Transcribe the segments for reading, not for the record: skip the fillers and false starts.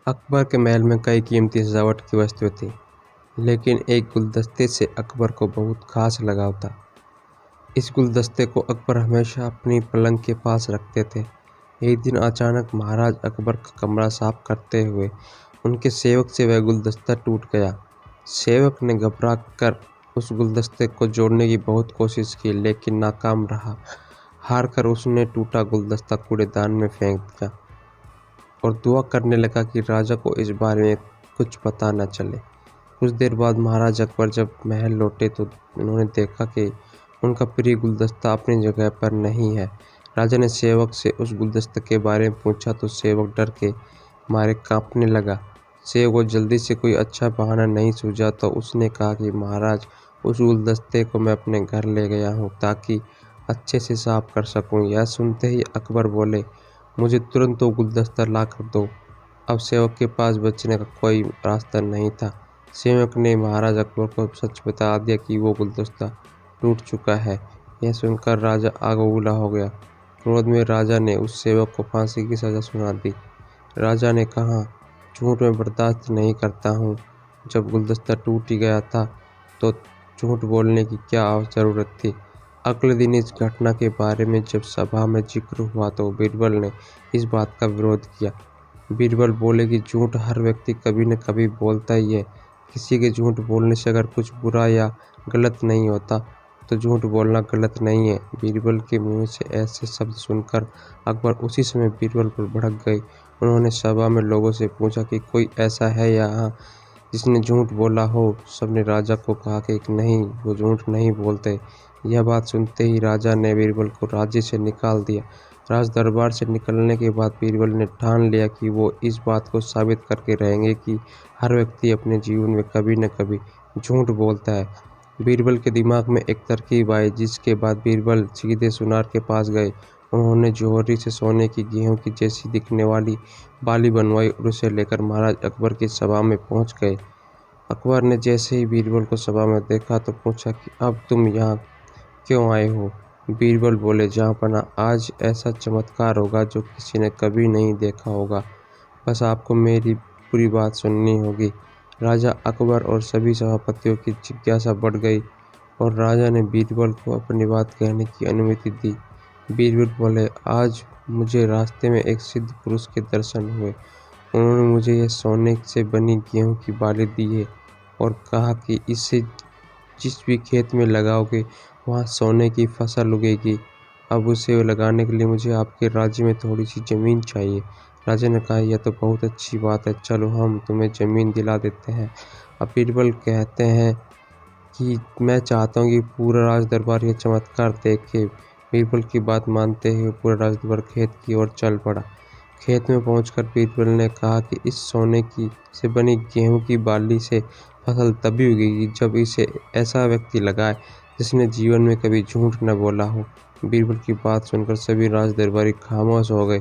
अकबर के महल में कई कीमती सजावट की वस्तुएं थीं, लेकिन एक गुलदस्ते से अकबर को बहुत खास लगाव था। इस गुलदस्ते को अकबर हमेशा अपनी पलंग के पास रखते थे। एक दिन अचानक महाराज अकबर का कमरा साफ करते हुए उनके सेवक से वह गुलदस्ता टूट गया। सेवक ने घबरा कर उस गुलदस्ते को जोड़ने की बहुत कोशिश की, लेकिन नाकाम रहा। हार कर उसने टूटा गुलदस्ता कूड़ेदान में फेंक दिया और दुआ करने लगा कि राजा को इस बारे में कुछ पता न चले। कुछ देर बाद महाराज अकबर जब महल लौटे तो उन्होंने देखा कि उनका प्रिय गुलदस्ता अपनी जगह पर नहीं है। राजा ने सेवक से उस गुलदस्ते के बारे में पूछा तो सेवक डर के मारे कांपने लगा। सेवक को जल्दी से कोई अच्छा बहाना नहीं सूझा तो उसने कहा कि महाराज, उस गुलदस्ते को मैं अपने घर ले गया हूँ ताकि अच्छे से साफ कर सकूँ। यह सुनते ही अकबर बोले, मुझे तुरंत वो गुलदस्ता ला कर दो। अब सेवक के पास बचने का कोई रास्ता नहीं था। सेवक ने महाराज अकबर को सच बता दिया कि वो गुलदस्ता टूट चुका है। यह सुनकर राजा आग बबूला हो गया। क्रोध में राजा ने उस सेवक को फांसी की सजा सुना दी। राजा ने कहा, झूठ मैं बर्दाश्त नहीं करता हूँ। जब गुलदस्ता टूट ही गया था तो झूठ बोलने की क्या ज़रूरत थी। अगले दिन इस घटना के बारे में जब सभा में जिक्र हुआ तो बीरबल ने इस बात का विरोध किया। बीरबल बोले कि झूठ हर व्यक्ति कभी न कभी बोलता ही है। किसी के झूठ बोलने से अगर कुछ बुरा या गलत नहीं होता तो झूठ बोलना गलत नहीं है। बीरबल के मुंह से ऐसे शब्द सुनकर अकबर उसी समय बीरबल पर भड़क गए। उन्होंने सभा में लोगों से पूछा कि कोई ऐसा है यहाँ जिसने झूठ बोला हो। सबने राजा को कहा कि नहीं, वो झूठ नहीं बोलते। यह बात सुनते ही राजा ने बीरबल को राज्य से निकाल दिया। राज दरबार से निकलने के बाद बीरबल ने ठान लिया कि वो इस बात को साबित करके रहेंगे कि हर व्यक्ति अपने जीवन में कभी न कभी झूठ बोलता है। बीरबल के दिमाग में एक तरकीब आई, जिसके बाद बीरबल सीधे सुनार के पास गए। उन्होंने जौहरी से सोने की गेहूं की जैसी दिखने वाली बाली बनवाई और उसे लेकर महाराज अकबर की सभा में पहुंच गए। अकबर ने जैसे ही बीरबल को सभा में देखा तो पूछा कि अब तुम यहाँ क्यों आए हो। बीरबल बोले, जहाँपना, आज ऐसा चमत्कार होगा जो किसी ने कभी नहीं देखा होगा। बस आपको मेरी पूरी बात सुननी होगी। राजा अकबर और सभी सभापतियों की जिज्ञासा बढ़ गई और राजा ने बीरबल को अपनी बात कहने की अनुमति दी। बीरबल बोले, आज मुझे रास्ते में एक सिद्ध पुरुष के दर्शन हुए। उन्होंने मुझे यह सोने से बनी गेहूं की बाली दी है और कहा कि इसे जिस भी खेत में लगाओगे वहाँ सोने की फसल उगेगी। अब उसे लगाने के लिए मुझे आपके राज्य में थोड़ी सी ज़मीन चाहिए। राजा ने कहा, यह तो बहुत अच्छी बात है, चलो हम तुम्हें ज़मीन दिला देते हैं। अब बीरबल कहते हैं कि मैं चाहता हूँ कि पूरा राज दरबार यह चमत्कार देखे। बीरबल की बात मानते हुए पूरा राज दरबार खेत की ओर चल पड़ा। खेत में पहुंचकर बीरबल ने कहा कि इस सोने की से बनी गेहूं की बाली से फसल तभी उगेगी जब इसे ऐसा व्यक्ति लगाए जिसने जीवन में कभी झूठ न बोला हो। बीरबल की बात सुनकर सभी राज दरबारी खामोश हो गए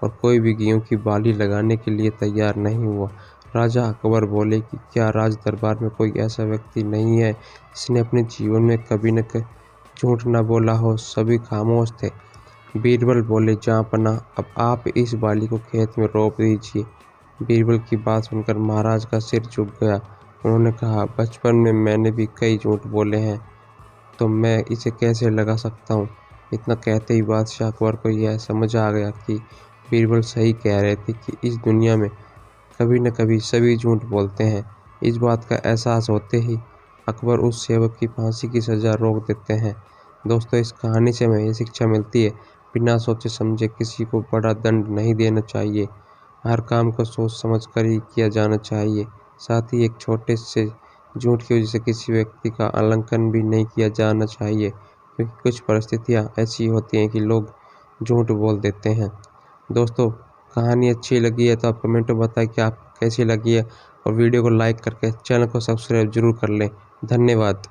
और कोई भी गेहूं की बाली लगाने के लिए तैयार नहीं हुआ। राजा अकबर बोले कि क्या राज दरबार में कोई ऐसा व्यक्ति नहीं है जिसने अपने जीवन में कभी न झूठ न बोला हो। सभी खामोश थे। बीरबल बोले, जहाँपना, अब आप इस बाली को खेत में रोप दीजिए। बीरबल की बात सुनकर महाराज का सिर झुक गया। उन्होंने कहा, बचपन में मैंने भी कई झूठ बोले हैं, तो मैं इसे कैसे लगा सकता हूँ। इतना कहते ही बादशाह अकबर को यह समझ आ गया कि बीरबल सही कह रहे थे कि इस दुनिया में कभी न कभी सभी झूठ बोलते हैं। इस बात का एहसास होते ही अकबर उस सेवक की फांसी की सज़ा रोक देते हैं। दोस्तों, इस कहानी से हमें ये शिक्षा मिलती है, बिना सोचे समझे किसी को बड़ा दंड नहीं देना चाहिए। हर काम को सोच समझ कर ही किया जाना चाहिए। साथ ही एक छोटे से झूठ की वजह से किसी व्यक्ति का आलंकन भी नहीं किया जाना चाहिए, क्योंकि कुछ परिस्थितियाँ ऐसी होती हैं कि लोग झूठ बोल देते हैं। दोस्तों, कहानी अच्छी लगी है तो आप कमेंट में बताएं कि आपको कैसी लगी है और वीडियो को लाइक करके चैनल को सब्सक्राइब जरूर कर लें। धन्यवाद।